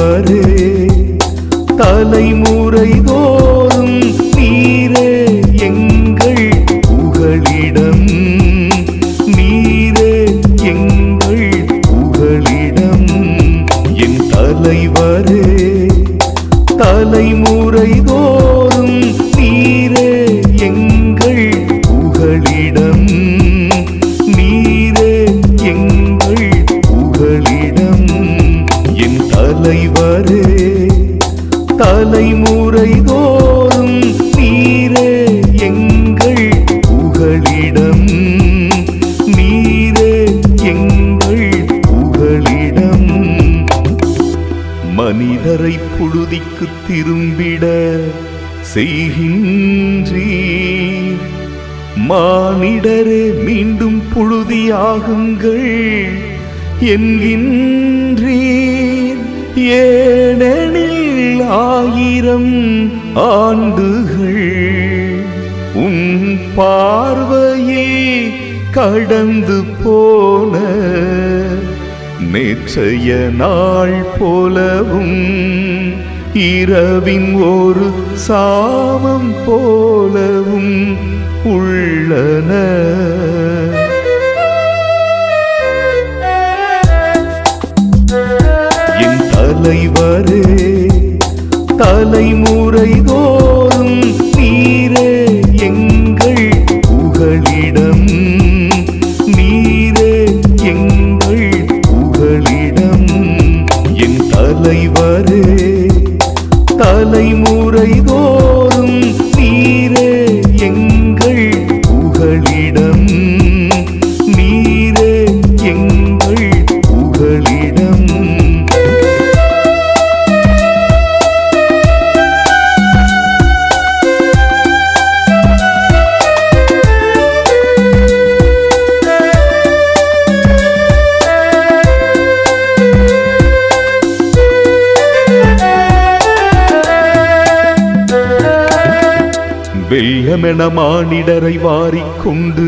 தலைவரே தலைமுறை தோறும் நீரே எங்கள் புகலிடம் நீரே எங்கள் புகலிடம் என் தலைவரே தலைமுறை தோறும் நீரே எங்கள் புகலிடம் நீரே எங்கள் புகலிடம் என் தலைவரே தலைமுறை தோறும் நீரே எங்கள் புகலிடம் நீரே எங்கள் புகலிடம் மனிதரை புழுதிக்கு திரும்பிட செய்கின்றீர் மானிடரே மீண்டும் புழுதியாகுங்கள் என்கின்றீர் ஏனெனில் 1000 ஆண்டுகள் உன் பார்வையில் கடந்து போன நேற்றைய நாள் போலவும் இரவின் ஒரு சாமம் போலவும் உள்ளன என் தலைவரே தலைமுறை தோறும் நீரே எங்கள் புகலிடம் நீரே எங்கள் புகலிடம் என் தலைவரே தலைமுறை தோறும் நீரே எங்கள் புகலிடம் நீரே எங்கள் புகலிடம் வெள்ளமென மானிடரை வாரிக்கொண்டு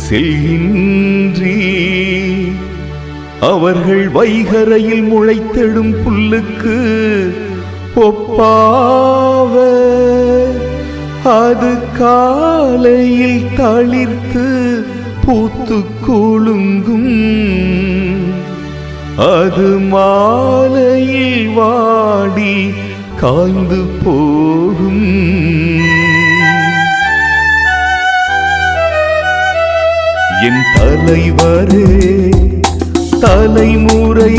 செல்கின்றீர் அவர்கள் வைகரையில் முளைத்தெடும் புல்லுக்கு ஒப்பாவ அது காலையில் தளிர்த்து பூத்து குலுங்கும் அது மாலையில் வாடி காய்ந்து போகும் என் தலைவரே தலைமுறை